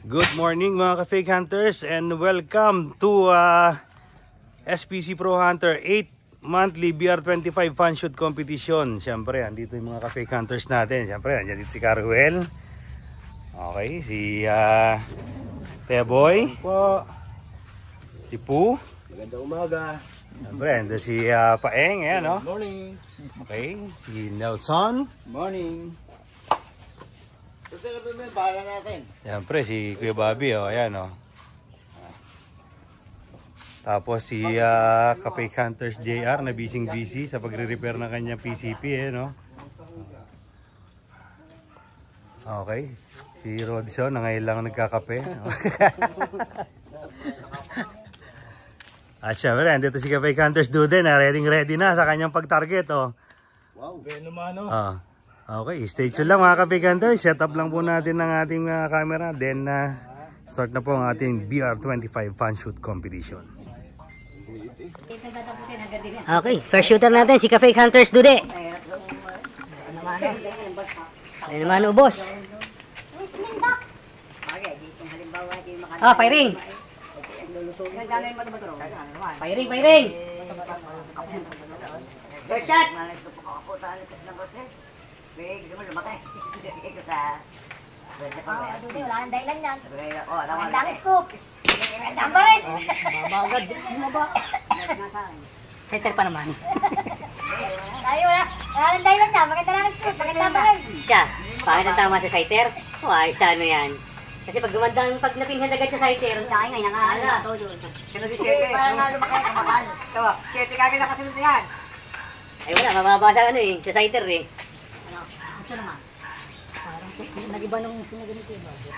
Good morning mga ka-fake hunters and welcome to SPC Pro Hunter 8 monthly BR25 fun shoot competition. Siyempre, andito yung mga ka-fake hunters natin. Siyempre, andyan dito si Caruel. Okay, si Teboy. Si Poo. Magandang umaga. Siyempre, andyan si Paeng. Ayan, no? Good morning. Okay, si Nelson. Morning. Ito na bahala natin. Siyempre, si Kuya Bobby. Oh, ayan, oh. Tapos si ka-fake hunters JR na busy sa pagre-repair ng kanyang PCP, no? Okay. Si Rodson na ngayon lang nagkakape. At syempre, andito si ka-fake hunters Dude na ready na sa kanyang pag-target, oh. Wow, Venomano. Okay, stay tuned lang mga ka-fake hunters. Set up lang po natin ng ating camera. Then, start na po ang ating BR25 fun shoot competition. Okay, first shooter natin si ka-fake hunters Dude. Ay naman ubos. Firing. Firing. First shot. Wala nang dahilan yan. Ang dami scoop. Ang dami rin. Babagad. Center pa naman. Tayo wala. Wala nang dahilan yan. Maganda lang scoop. Maganda ba rin? Siya, paano tama sa sighter? Ay, sa ano yan? Kasi pag gumandang, pag napinhan agad sa sighter, Sa akin ngayon, nangahala. sunod yung 7. Parang nga lumaki ang kamakan. Ito, 7 kagad nakasunod yan. Ay wala, mababa sa ano eh, sa sighter eh. Ito naman. Nag-iba nung sinaganito yung bago.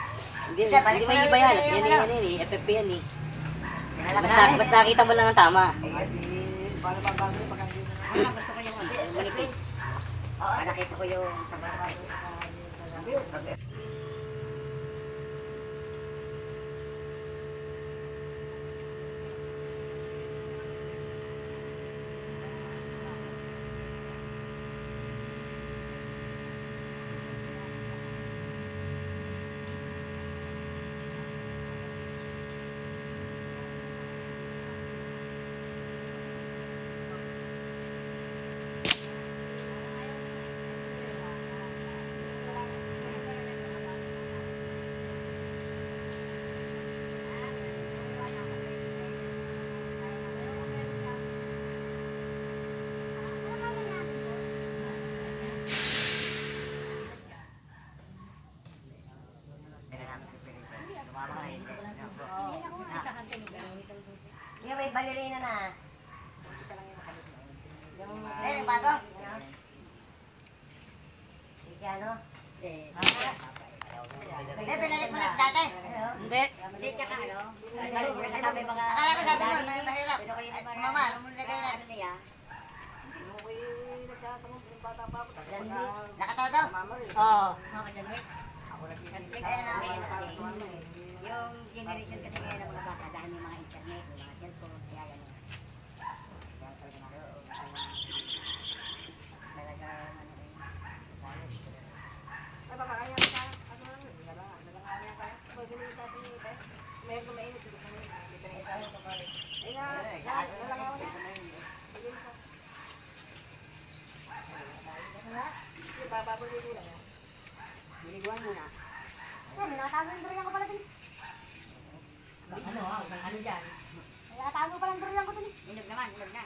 Hindi may iba yan. Yan eh, FFP yan eh. Basta nakita mo lang ang tama. Paano ba bago yung pagkakita na? Gusto ko yung manipis. Nakita ko yung sabaw. Yung may balerina na. Yung bago? Sige, ano? Pinalit mo na sa dati. Hindi, tsaka ano? Sabi mga... Akala ko sabi mo, mahirap. Pero kayo naman Mama, lumulagay na. ano niya? Nakatawa daw? Oo. Mga kadamit. Ayan na. Yung generation kasi ngayon ng mga bata, dahil may mga internet, may mga cellphone, kaya gano'n. Kaya talaga talaga Biliguan muna. Nakatago yung durian ko pala din. Ano dyan? Nakatago palang durian ko din. Inog naman, inog na.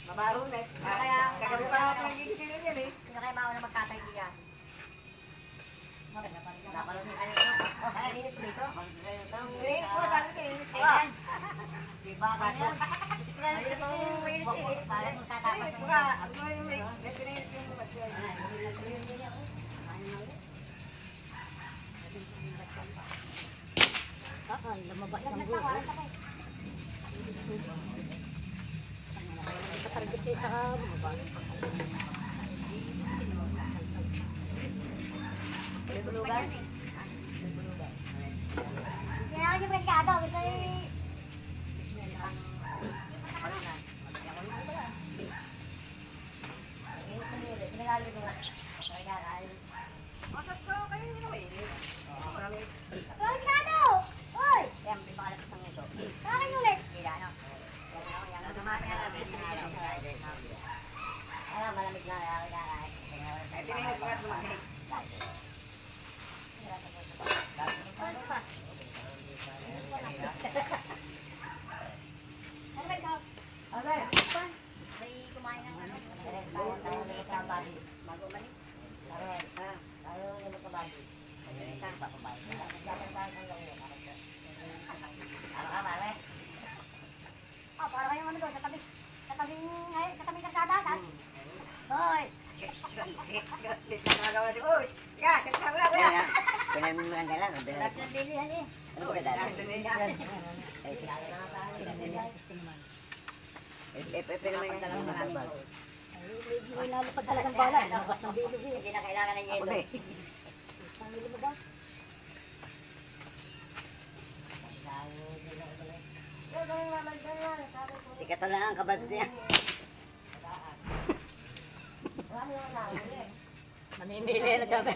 Mabaro na. Kaya kagabi pa ako nagigil yan eh. Sino kayo mauna magkatay diyan? Napanood yung ano ito. Ay, linis dito. Linis ko, sabi ko, linis ko yan. Diba kaso? Linis ko yung linis eh. Parang magtatapas mo. Ano yung may linis yung Ay, lumabas ng buho. Katarget kayo sa bumaba. Bulugan. Kaya ako yung preskado. Gusto yung... Tinalalo ko nga. Masap ko kayo yun ako eh. Alis ka na! Hoy! Kaya may pangalap ng ito. Akin ulit! Bila ano? Masama niya lang. Ano, malamig na kaya. Ay, pinahit ka lumamig. Ano ba ikaw? Okay. May kumain ng ano? Bago malik. Tayo na magkabagi. Isang papabay. Dapat tayo ng gawin. Ano ka, mare? Oh, para kayong ano doon, sa tabing kalsada, saan? Hoy! Sit na nagawa si Uy. Ika, sit na muna, kuya. Pinamin mo lang galan. Lahat ng bilihan eh. Ano ba dati? Pero may Talagang nga maraming naman. May nalipad talagang bala. Lumabas ng bilog eh. Hindi na kailangan ng Ako yelo. na eh. Ang lumabas. Sikat na lang ang kabags niya. Mamimili na sabi.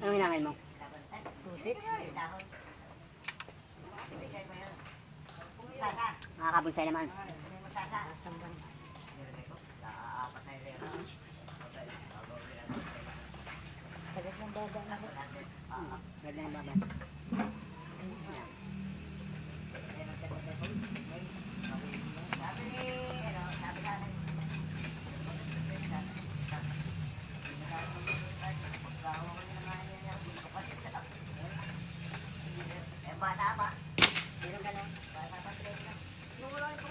Anong hinangin mo? 2-6. Nakakabonsay naman. Sagot ng baba na. Ganda yung baba. Bata ba? Meron ka na? Bata pa sila na. Yung wala ito.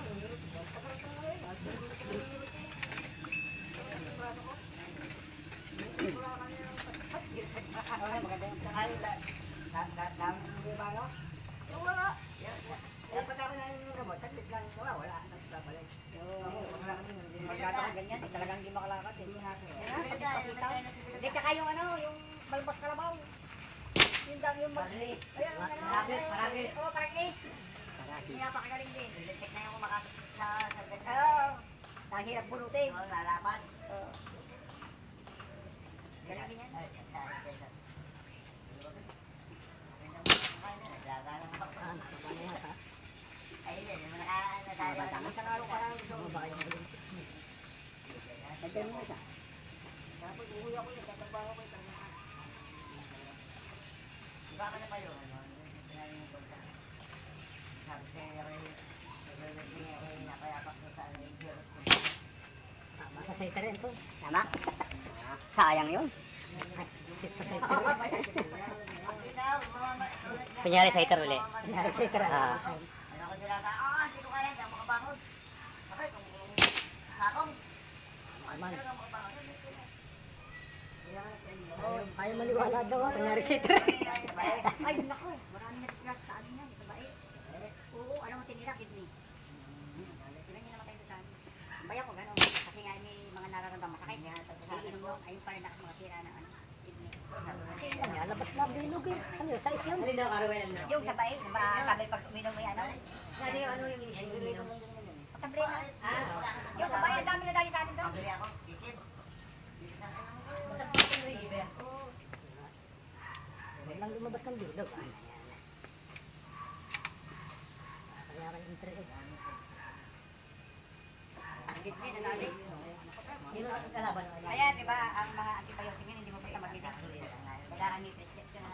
Maganda yung kahit dami ng iba, no? Yung wala. Yung pagkakaroon na yung gamot, saglit lang yung wala. Nagbabalik. Magkakaroon ganyan. Talagang hindi makalakad eh. Hindi, tsaka yung ano, yung balbas kalabaw. Yung dami yung Marli. Ayan, ang ano. Marami. Oo, parakis. Hindi napakagaling din. Litik na yung makasip sa ganda. Oo. Nahirap bunutin. Oo, lalaban. Galing din yan. Isang araw pa lang gusto ko. Nagtan mo siya. Tapos uwi ako yun, tatrabaho ko yung tangaan. Iba ka na ba yun? Sinabi yung pagka. Sabi sa'yo, napayapak ko sa Tama sa saita rin to. Tama? Sayang yun. Sit sa saita rin. Kunyari saita uli. Kunyari saita rin. Ano ko nila ka? Hindi ko kaya, hindi ako makabangon. Bakit? Kung sakong. Aman. Ayaw maniwala daw, kanyari si Tre. Ay, naku. Marami na disgrasya sa amin yan. Sa bae. Oo, alam mo tinira, kidney. Tingnan niyo naman kayo sa amin. Ang bayan ko, gano'n. Kasi nga may mga nararamdaman masakit. Iinom mo, ayun pa rin ako mga sira ng kidney. Kasi Labas na bilog eh. Ano yun, size yun? yung sa bae, sabi pag uminom mo yan, Ano yung ininom? pagkabre na. Yung sa bae, ang dami na dali sa amin doon. Walang lumabas ng bilog. Kaya ka yung Tre. Kidney na dali. Yun ang kalaban. Kaya, di ba, ang mga antibiotic yan, hindi mo basta maginig. Kailangan may prescription na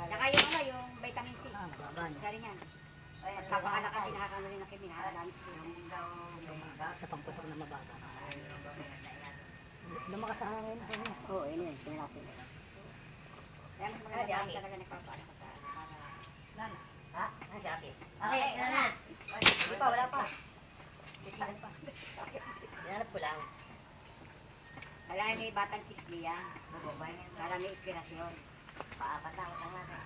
Saka yung yung vitamin C. Isa rin yan. Pagpapakala kasi nakakano rin ng kidney. Sa pagputok na mababa. Lumakas sa hangin. Oo, yun yun. Pinalaki. Kaya mas maganda talaga nagpapala ka sa Ha? Ano si Aki? Okay, ano na? Hindi pa, wala pa. Hinanap ko lang. Kailangan may batang chicks niya. Para may inspirasyon. Paapat na, utang natin.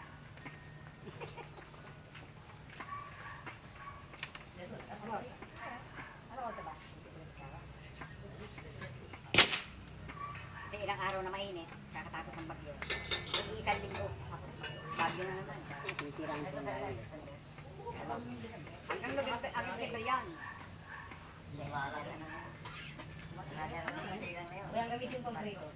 Ano oras ba? Kasi ilang araw na mainit, kakatapos ng bagyo. Isang linggo. Bagyo na naman. Titirang ko na. Hanggang November yan. Walang gamit yung konkreto.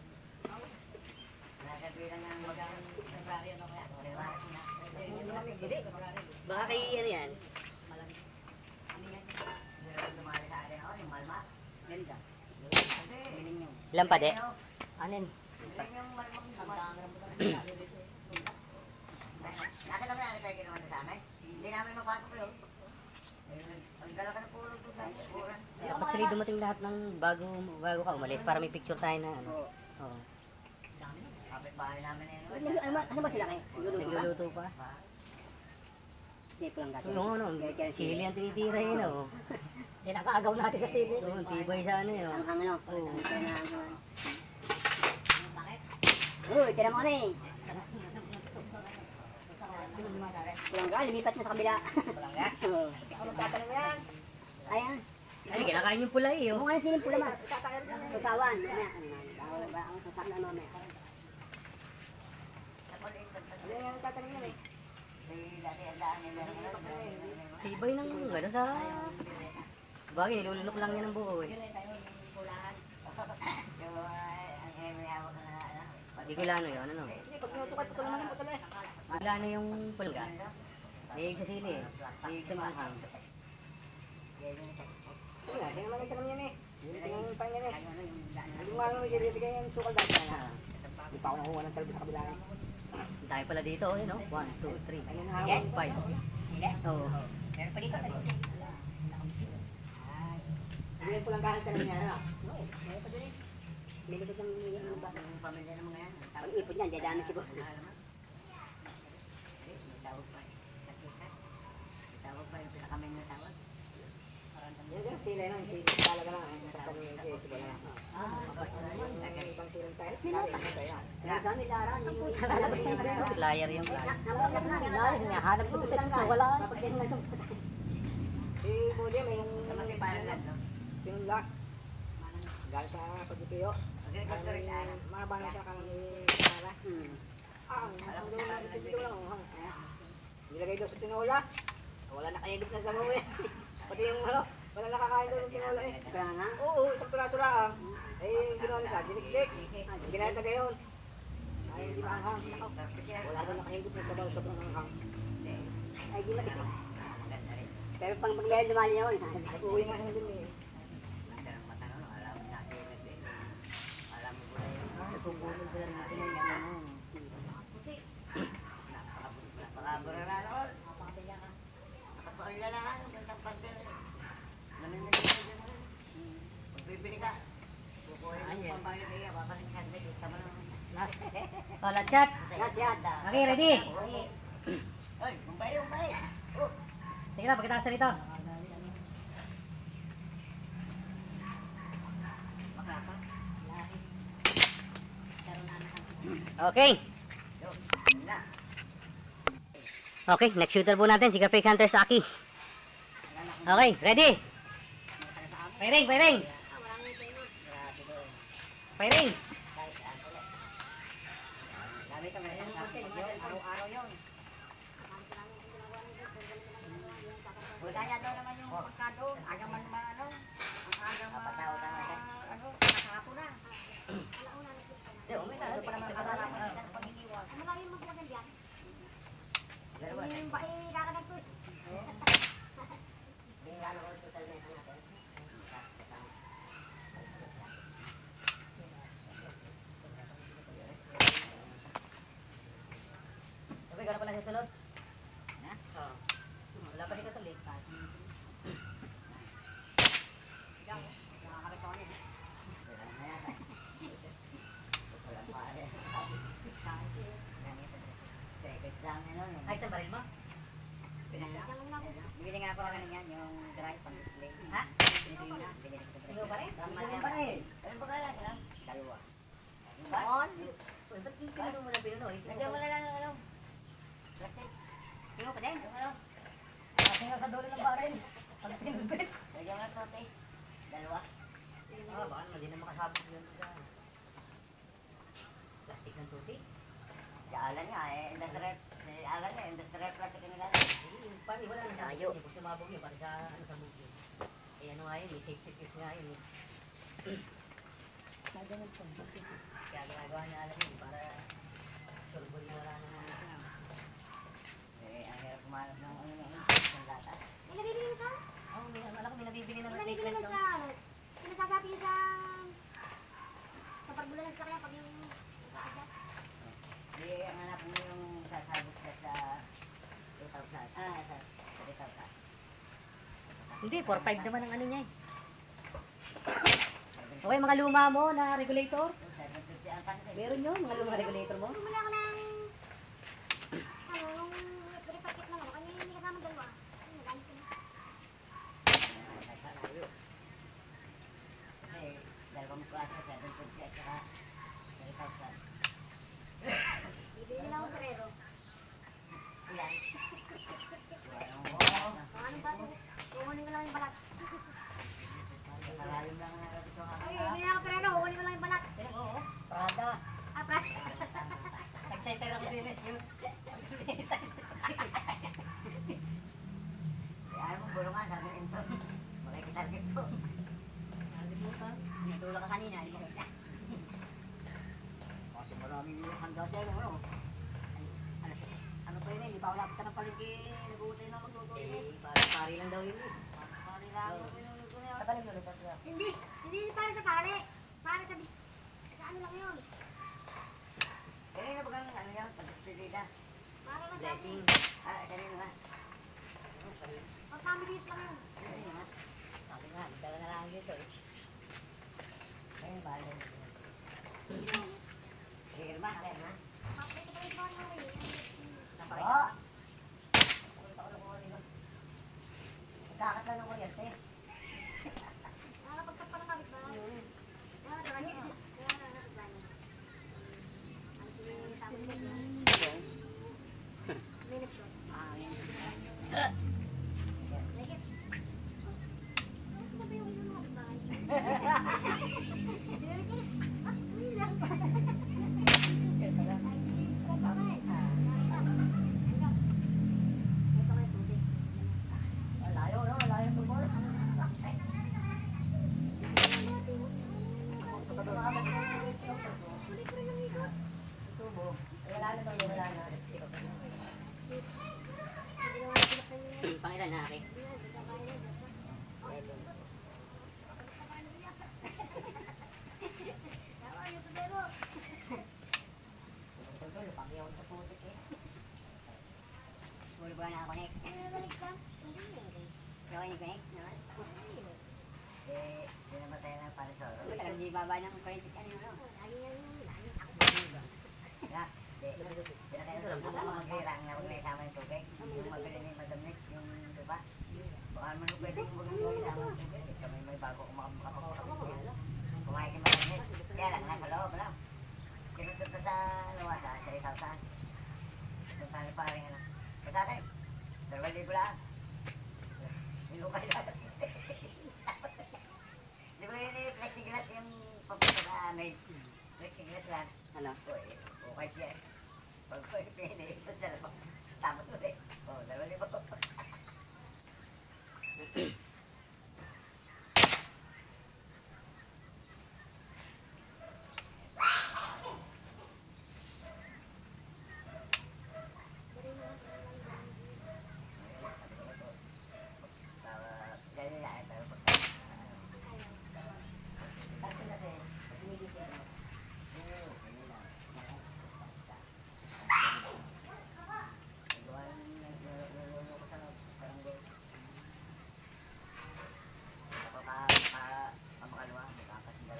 Baka kay ano yan? Ganda. Bilhin nyo. Ilan pa de? Anin? Nakita mo yan, tayo ginawa sa amin? Hindi namin mapasok yun. Ang dala ka na puro doon sa buran. Actually dumating lahat ng bago ka umalis para may picture tayo na ano. Oo. Kapit-bahay namin na yun. Ano ba sila kayo? Nagluluto pa. Hindi ko lang dati. Yung ano, sili ang tinitira yun oh. Kinakaagaw natin sa sili. Oo, tibay sa ano yun. Ang ano? Oo. Uy, tira mo kami. Kulangga, lumipat na sa kabila. Kulangga? Oo. Ako magtatanong mo yan. Ayan. Kasi kinakain yung pula eh oh. Kung ano siling pula ma? Susawan. Ano ba ang susak na mamaya? Ano yung tatanong yan eh? Tibay ng ano sa... Bagay, nilulunok lang yan ng buo eh. Hindi kilano yun, ano? Pag nutukay, putol naman ang putol eh. Kilano yung pulga. Liig sa sili eh. Liig sa manghang. Wala, siya naman nagtanong yan eh. Yung pang yan eh. Yung mga naman siya dito kaya yung sukal dati na. Hindi pa ako nakuha ng talbos sa kabila eh. Tayo pala dito, eh no? 1, 2, 3, 5. Oo. Meron pa dito. Hindi po lang kahit tanong niya, ano? Meron pa doon eh. May likod ng ano ba? Ang pamilya ng mga yan. Pag-ipon yan, dadami siguro. Tawag pa yung pinakamin na tawag. Yan, sila lang. Talaga lang. Sa kanila yung sila lang. Basta naman. Yung ibang silang tayo. Dami laran. Ang puta lalabas na yung Flyer yung flyer. Hanap ko sa sito. Wala. Eh, Muli, may yung... Kasi parang lang, no? Yung lock. Galing sa pagkikiyo. Magkakagkaroon sa alam. Mga bala siya kang para. Ang doon na dito lang. Nilagay daw sa tinola. Wala nakainip na sa mga eh. Pati yung ano, wala nakakain daw ng tinola eh. Kaya nga? Oo, isang piraso lang. Eh, ginawa niya siya, dinikdik. Ginayat na gayon. Ay, hindi maanghang. Wala daw nakainip na sabaw sa panghang. Ay, di matikik. Pero pang paglayad naman yun. Uwi nga yun eh. Nagpupulong ko rin natin yung ano. Napakabura na noon. Nakapakila na lang. Isang pantel. Nanindig ka na dyan. Magbibili ka. Kukuhin mo pambayad niya. Babalik ka na. Tama na. Last. Toilet chat. Last yan. Okay, ready? Oy, umpay. Oh. Sige na, pagkatapos na rito. Okay. Okay, next shooter po natin, si Fake Hunter Saki. Okay, ready? Firing, firing! Firing! Araw-araw yun. Kaya daw naman yung pagkado, hanggang man ano, hanggang ano, nakahapon na. Ano pa naman kasalaman sa pag-iniwan. Ano lang yung magpaganda yan? Yung ba kakanan ko. Okay, gano'n pala sa sunod? Oo. Wala pa rin katulik. Ay, sa baril mo? Bibili nga ako ng yan, yung drive pang display. Ha? Binili na, binili ko sa Tingnan pa rin? Tingnan pa rin. Ano ba kaya? Dalawa. On? Uy, ba't pinano mo na pinunoy? Lagyan mo na lang ano. Plastic. Tingnan mo pa din. Ano? Tingnan sa dulo ng baril. Pag pinubit. Lagyan mo na sote. Dalawa. Ah, baka naman, di na makasabog yun sa plastic ng tuti. Alan nga eh, industrial. Alan nga, industrial plastic nila. Pari, wala na Tayo. sa kung sumabog yun, para sa ano sa bugyo. Eh ano nga yun, may safety fuse nga yun. Kaya ginagawa niya alam yun, para solvol na wala na ano. Eh, ang hirap kumalap ng ano ng lata. May nabibili mo sa? Oh, alam ko may nabibili na May nabibili mo sa... Pinasasabi niyo sa... Sa pagbulan ng sakya pag yung... Hindi, ang hanap mo yung sasabot ka sa 2,000. Sa 3,000. Hindi, 4.5 naman ang ano niya eh. Okay, mga luma mo na regulator. 750 ang kanil. Meron yun, mga luma regulator mo. Bumili ako ng... Ano, nung... Repakit lang ako. Kanya yung hindi kasama dalawa. Ay, nagalit ko na. Eh, dalawang klase, 750 at saka 3,000. Bibili nila ako sa Rero. Ilan? Ano ba? Kukunin ko lang yung balat. Malalim lang na ito nga. Ay, bibili ako sa Rero. Kukunin ko lang yung balat. Oo, Prada. Ah, pra. Excited ako din eh. Ayaw mo bulungan, sabi ng ito. Makikitarget ko. Natulog ka kanina. Kasi maraming hanggang sa ano. Ano pa yun eh, di ba wala kita ng palengke, nag-uutay na magtutuloy eh. Pari lang daw yun eh. Pari lang ako pinulog niya. Katalim na lupas na. Hindi. Hindi para sa pare. Para sa... Sa ano lang yun. Kanina ba kang ano yan, pagkasilida? Para lang sa... Blessing. Kanina nga. Pag family use lang yun. Kanina nga. Sabi nga, dala na lang dito eh. Kanina ba? Sige ba? Kaya nga. Kapit ko yung phone mo rin. Oo. Nagkakat lang ng kuryente. Nakakapagtap pa ng kapit ba? Kaya na, nakakabay niya. Ano yung sabi niya? Minute shot. Like it. Ano ba yung ilang mga bahay? Layo, no? Layo ng tubol. Tubo. Wala na ba? Wala na. Pangilan na akin. Tubo, pakiyaw sa putik eh. Sulit ba na ako, Nick? Ikaw, Nick, Nick? Eh, sinamatay na para sa oro. Talagang di babay ng credit kanina, no? Yeah. Pinakain ko lang mag-hirang na huwag na isama yung tubig. Yung mabili ni Madam Nix, yung diba? Baka naman yung pwede yung huwag isama yung tubig. Kami may bago kumain kay Madam Nix. Kaya lang, nasa loob lang. Kinusot na sa luwasa, sa isang saan. Kung saan pa rin ano. Sa akin, 2,000 lang. Inukay lang. Di ba yun yung plexiglass yung papunta na may plexiglass lang. Ano? Okay siya. Pag ko ipinili ito sa labang. Tama to eh. O, 2,000.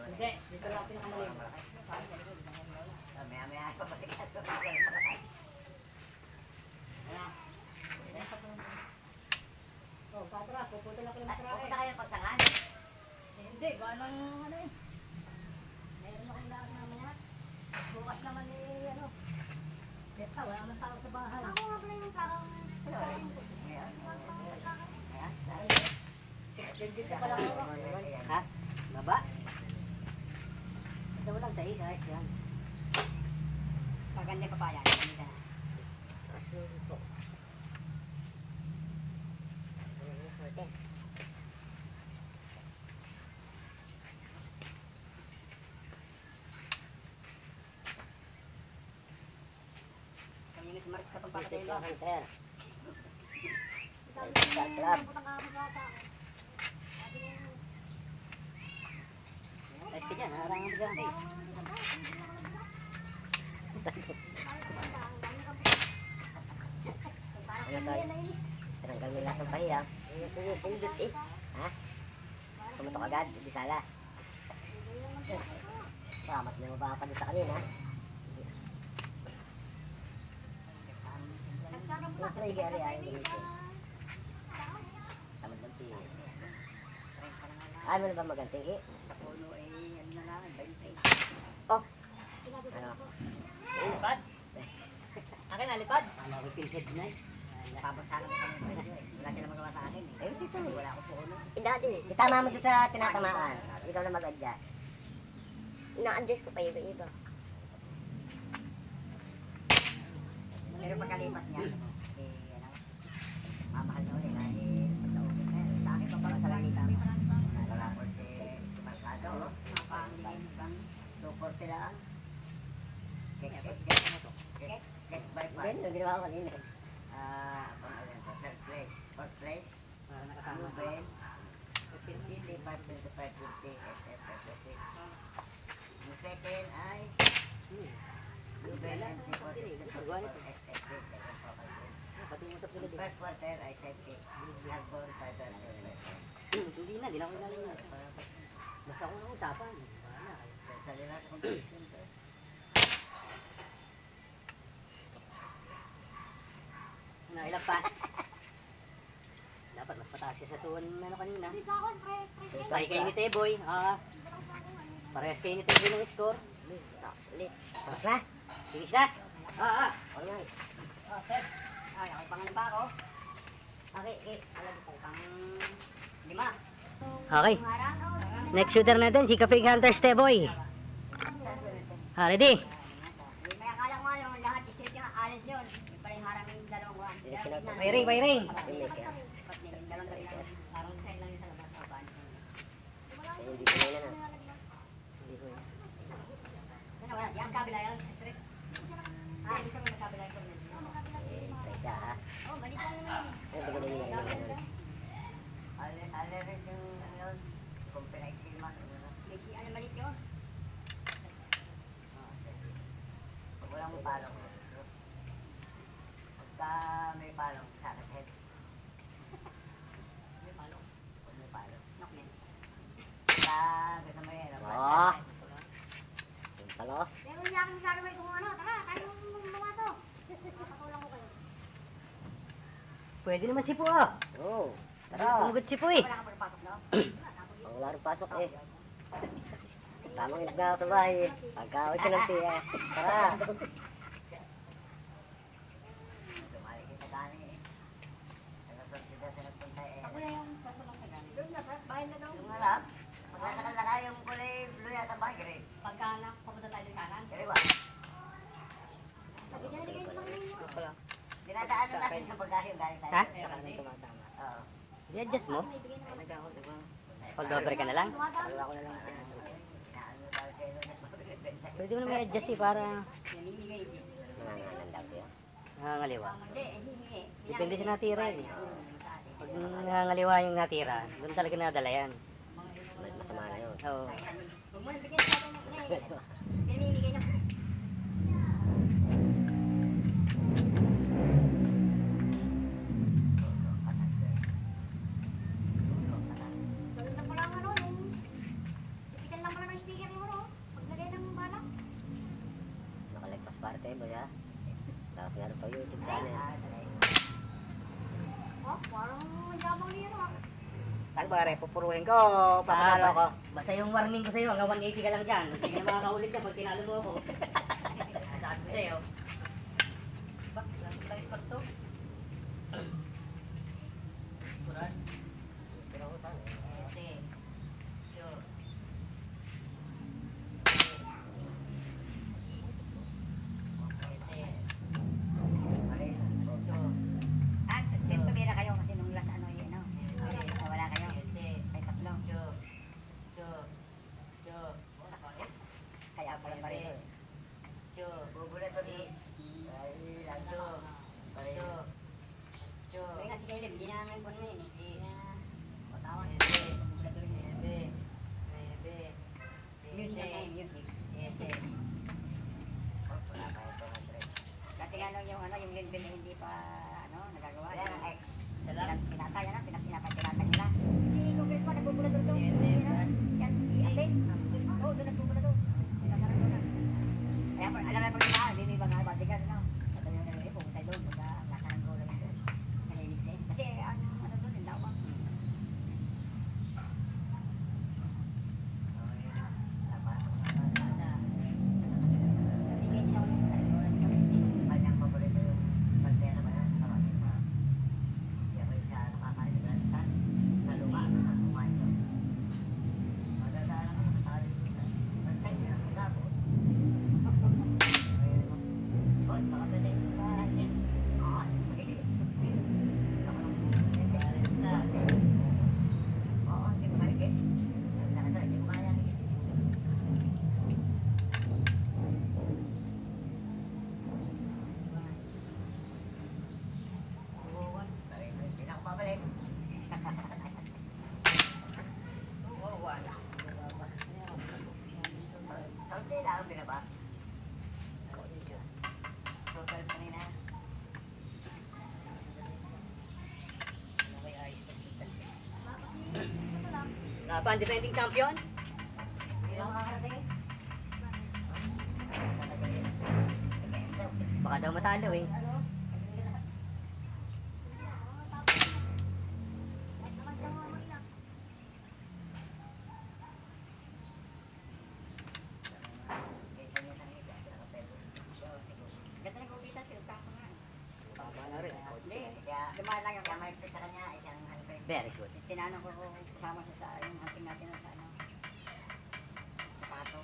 Hindi, dito lang pinakamaliit. Maya-maya pa pati ka ito. Oh, patra, pupunta lang kayo ng Pupunta Israel. kayo ng pagsangan. Hindi, ganang ano eh. Meron akong lahat mamaya. Bukas naman eh, ano. Besta, wala naman tao sa bahay. Ako nga pala yung sarang. Dito pa lang ako. Ha? Baba? Ito mo lang sa isa, yan. Paganda ka pa yan. Ganda. Kasi po. Kami yung sumarit sa Basic pagpapatay lang, lang. sir. Club. Ayos ka dyan, harangan mo dyan. Ano tayo? Tinanggal mo lahat ng pahiya. Pumupundot eh. Ha? Pumutok agad, di sala. Mas may mapapagod sa kanina. Mas may gari ay dito. Tamad ng piyo. Ano na ba maganting eh? Puno eh, ano na lang, 20. Oh! Ano? Lipad? Akin na, lipad. Ano ako pinhead na eh. Napapagsalang ko kami presyo eh. Wala sila magawa sa akin eh. Ayun sito. Wala ako puno. Dati, Itama mo doon sa tinatamaan. Ikaw na mag-adjust. ina-adjust ko pa iba-iba. Pero pagkalipas niya, eh, ano, mamahal na ulit. Eh, pagkaupit na yun. Sa akin, papalang sa langita mo. Nalapot si Marcado. Luport sila. Get by five. Ganun, ginawa ko kanina. Third place. Fourth place. Ruben. 50, 5, 25, 50, SF, SF. Yung second ay Ruben and si Pati yung usap nila din. First quarter ay safety. Harbor, fighter, Hindi na, di na ako ilalim na. Basta ko ng usapan. Wala. sa nila competition to. Ano, ilang pa? Dapat mas mataas ka sa tuwan ano kanina. Tayo kayo ni Teboy. Parehas kayo ni Teboy ng score. Tapos ulit. Tapos na? Sige na. Alright. Test. Ay, ako pang pa ako. Okay, alam ko pang 5. Okay. Next shooter natin, si Kapig Hunters Teboy. Ready? May akala ko ano, lahat straight yung alis yun. Yung pala yung harang yung dalawang buwan. Firing, firing. Parang side lang yung sa labas. Hindi ko na na. Yan, kabila yan. Straight. Hindi ka may kabila yung corner. Try ka ha. Oh, mali pa naman. Ano ba ganun yun? Alerin yung ano yun. Kung pinaiksilman. Ano malit yun? Pag walang may palong. Pagka may palong, sakit head. May palong. Pag may palong. Knockman. Pagka gusto mo yan. Ah. Yung talo. Pero hindi aking gagawin kung ano. Tara, tayo mga to. Nakatulong ko kayo. Pwede naman si Po. Oh. Tara. Tumugot si Po eh. Wala ka pa pasok, no? Ang laro pasok eh. Tamang inip na ako sa bahay. Pagkawit ka ng tiya. Tara. Ako na yung pasalong sa galing. Doon na, sa bahay na daw. Yung harap, pag nasa kalaka yung kulay blue yata ba? Gray. Pagka pupunta tayo ng kanan. Gray ba? Sabi niya, nalagay sa mga ninyo. Dinadaanan natin yung pagkahiyong galing tayo. Ha? Sa kanan tumatama. Oo. I-adjust mo. Ibigay na ako. Pag-dobre ka na lang. Tumatama. Wala ko na lang. Inaano tayo sa ilo. Pwede mo naman i-adjust eh para Namimigay din. nangangalandag yun. Nangangaliwa. Hindi, hindi. Depende sa natira eh. Pag nangangaliwa yung natira, doon talaga nadala yan. Masama na yun. Oo. Huwag mo nabigyan sa akin ng namimigay na. Gawin na pala ang ano, yung tipikan lang pala ng speaker mo, no? Paglagay ng balak. Nakalagpas parte mo ya. Tapos meron pa YouTube channel. Oh, parang manjabang niya, no? Saan ba rin? Pupuruhin ko o papatalo ko? Basta yung warning ko sa'yo, hanggang 180 ka lang dyan. Hindi ka na makakaulit ka pag tinalo mo ako. Sabi ko sa'yo. Bakit? Lang pa to? Kuras? Pero ako tayo. Ete. Yo. Ete. Ah, dito bira kayo kasi nung last ano yun, no? Wala kayo. Ay, tatlo. Kaya pala pa rin. Bubulat pa rin. Kaya nga si Caleb, hindi namin po na yun. Matawag. Music na kayo, music. Dati nga nung yung ano, yung Linville na hindi pa ano, nagagawa. Wala nang X. Pinatay na, pinatay nila. Si Congressman nagbubulat doon. Yan, si Ate. Oo, doon nagbubulat doon. Pinatay doon. Kaya alam mo pag na, hindi ba nga batikan, no? Patayo na rin, pumunta doon, pagka nasa ng gola lang doon. Nalilig siya. Kasi ano doon, yung lawang. Kanyang paborito yung pantera ba yan? Kaya ko yung sa nakakain na sa luma. Sa luma ito. Magandaan ako sa tali. Pantay niya ang gabo. Boss, baka pwede. Oo, hindi ko marikit. Hindi ko kaya. Hindi na ako babalik. Kaunti lang ang binaba. Total kanina. Laban, defending champion. Hindi lang makakarating. Baka daw matalo eh. Ganda na kumita, silta ko nga. Tama na rin. Hindi, Kaya, dumaan lang ako. kaya may sa kanya, isang ano pa yun. Very good. Sinanong ko kung kasama siya sa yung hunting natin sa ano. Sa pato.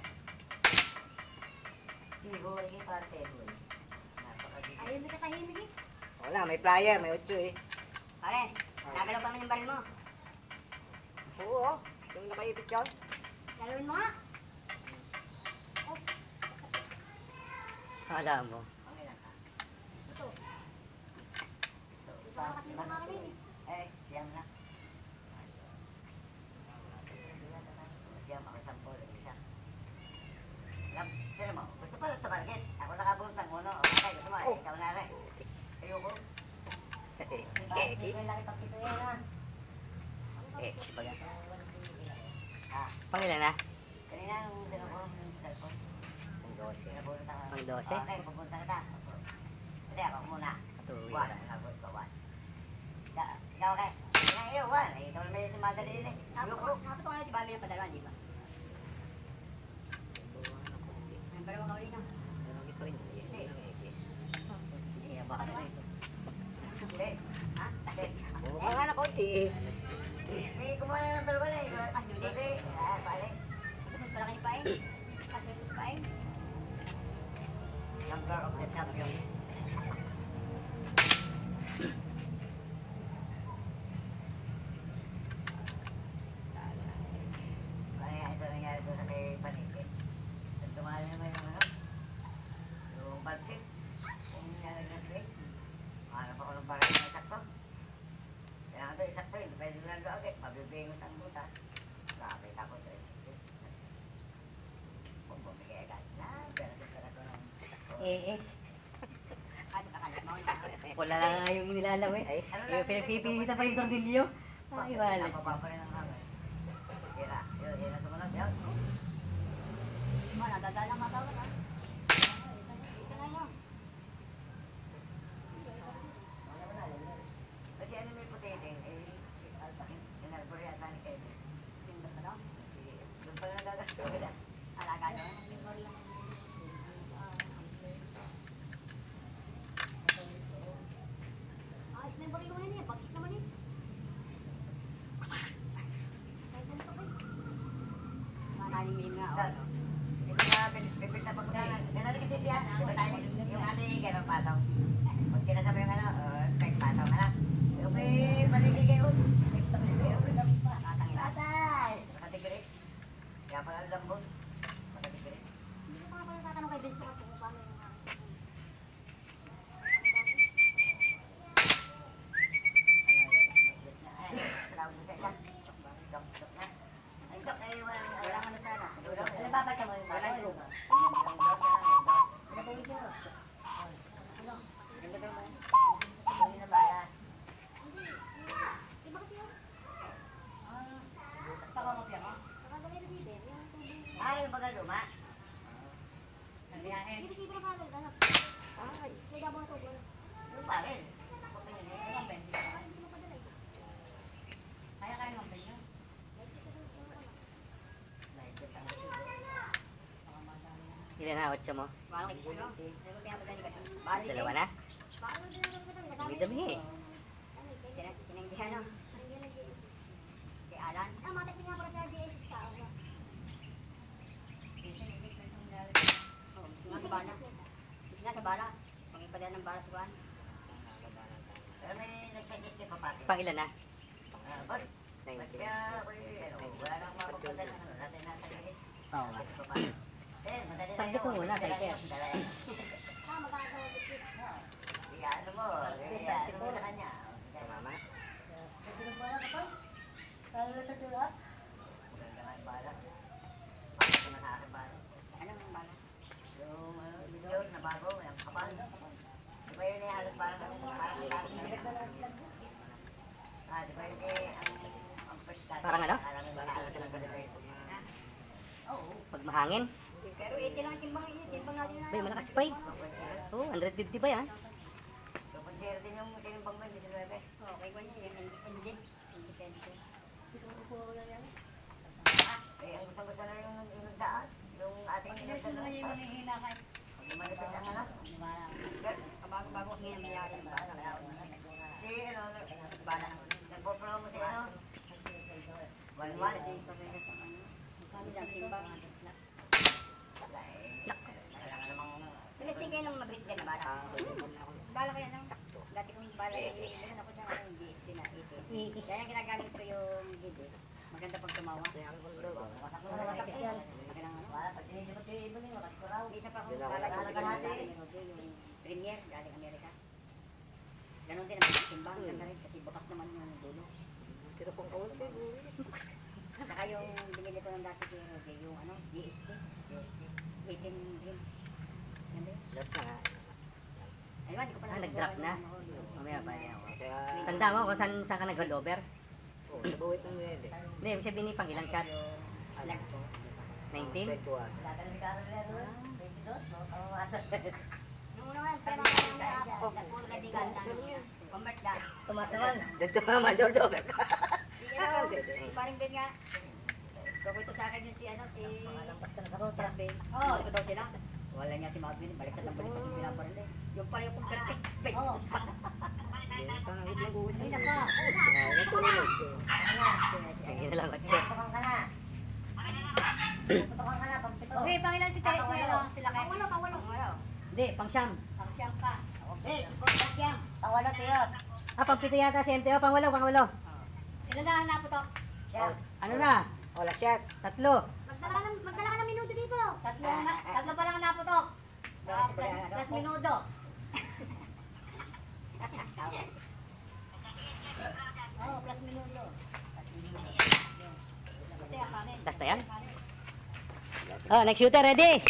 Iho, hindi para table. Napakagigil. Ayun, may katahimik eh. Wala, may flyer, may 8 eh. Pare, nagalaw pa naman yung baril mo. Oo, yung nakaipit yan. Galawin mo nga. Alam mo. Okay lang ka. Ito. So, Ito nga kasi mga rin eh. siyam na. Siyam ako sampol, isa. Pero mo, gusto pa lang tumarget. Ako nakabuntang uno. Okay, gusto mo, ikaw na rin. Ayoko. Hindi ko lang ipakita yan ha. X baga. Ah, Pangilan na? kanina nung dalawa ko yung cellphone. Ang 12. Napunta ka. Ang 12? Okay, pupunta kita. Hindi, ako muna. Patuloy One, na. nabot ko, one. Ikaw, okay. Kaya iyo, one. Ikaw may si madali din eh. Ayoko. Nakapit ko nga di ba may padalawan, di ba? Pero mga uli na. Nanungkit pa rin. Yes, baka na ito. Hindi. Ha? Baka nga na konti eh. Eh, kumuha na ng dalawa na eh. Hindi. Balik. Sunod pala kayo pain. Sunod pain. Number of the champion. Kaya ito nangyari doon sa kay Panike. Tumali naman yung ano, yung pansit. Kung nangyari na sila. Hanap ako ng parang na isakto. Kaya ito isakto yun. Pwede lang doon agad. Mabibingot ang butas. Lapit ako sa isakto. Kung bumigay agad na, pero ko ng isakto. Ano ka kalat mo na? Wala lang nga yung inilalaw eh. Ay, yung pinagpipilitan pa yung tornilyo. Ay, wala. Napapa rin ang hangin. Tira. Yun ang sumunod. Yun. Wala, dadala nga daw na. Ito na yun. Kasi ano may putiting, eh, inarbor yata ni Kevin. Tingnan ka daw. Doon pa lang gagasto nila. Alaga doon. Ayos na yung barilo na niya. Bagsik naman eh. Ayos na ito eh. Manalimim nga. Dad, ito na, pipit na pagkakas. Ganun kasi siya. Diba tayo, yung ano yung gano'ng patong. Pag kinasama yung ano, peg patong, ano. Yung may paligay kayo. Tatay! Makatigri. Kaya pala ang lambot. Makatigri. Hindi ko pa pala tatanong kay Benzo kung paano yung Ano babasa mo yung balang lupa? Ano ba yung Diyos? Ano? Ganda daw mo. Hindi na bala. Iba kasi yun. Sa kakopya mo? Nakadalay na si Ben. Yung bagal luma. Hindi ba si Ben nakadalay? Ano? Ay. May dabang ito. Yung pa rin. Ano ang Ben? Hindi mo padalay. Kaya kayo ng Ben yun? Ilan na, 8 mo? Parang ano? Ano ba pinapadali ka? Bali. Dalawa na? Dami-dami eh. Sinanggihan no? Si Alan? Ah, matas nga para sa JS ka. Nga sa bala. Nga sa bala. Pangipadala ng bala sa buwan. Pero may nagsuggest kay Papati. Pang ilan na? Boss, kaya wala nang mapapadala. Natin natin. Oo nga. Madali na Sakto ko muna, Tiger. Ah, magkakasawa sa kids. Ano mo, ano mo sa kanya. Mama? Maganda nga yung bala. Bakit ko na sa akin bala? Anong bala? Yung video na bago, yung kapal. Di ba yun eh, halos parang sa akin. Di ba yun eh, ang first cut. Parang ano? Alam mo ba na sila sa dito? Oo. Pag mahangin? Pero 80 lang ang timbang niya. Timbang natin na. Bay, malakas pa eh. Oo, 150 ba yan? So, consider din yung tinimbang mo, hindi sila bebe. Oo, kay Gwen yun. Independent. Eh, ang gusto na yung inugdaan. Yung ating inugdaan na ito. Pag manipis ang ano. Bago-bago ang ginamiyari ng bala. Si, ano, bala. Nagpo-promo si ano. 1-1. Kami lang timbang. Kailangan namang Pilisting kayo ng mabit ka na bala. Bala kaya nang dati kong bala yung ako dyan yung GSP na 18. Kaya ginagamit ko yung GD. Maganda pag tumawa. Wasak yan. Magandang ano. Isa pa akong bala yung yung Premier galing Amerika. Ganon din ang timbang. Ganda rin kasi bukas naman yung dulo. Pero kung kawal ko, Saka yung binili ko ng dati kay Jose, yung ano, GST. 18 green. Ganda yun. Drop na nga. Ayun, hindi ko pa Nag-drop na? Oo. Mamaya pa niya. Tanda mo kung saan ka nag-rollover? sa buwit ng wede. Hindi, ibig sabihin ni pang ilang shot? Lag ko. 19? Yung una nga, pero ako, nagpuro na di ganda. Convert na. Tumas naman. Dito nga masol-dober. Si paring Ben nga. Kukwento sa akin yun si ano, si... Lampas ka na sa kota. Ben. Oo, ko daw sila. Wala niya si Marvin, baliktad ng baliktad yung pinaparili. Yung pala yung kumperte. Oo. Hindi na pa. Hindi na lang atya. Tutukan ka na. Tutukan ka na. Okay, pangilan si Tere? Sila kayo? Pangwalo. Hindi, pang siyam. Pang-siyam ka. Eh, pagkakyang. Pangwalo tiyo. Pang-pito yata si MTO. Pang-walo. Ilan na naputok? Siya. Ano na? Wala shot. 3. Magdala ka ng minuto dito. Tatlo pa lang ang naputok. Plus minuto. Oo, plus minuto. Last na yan? Oh, next shooter, ready?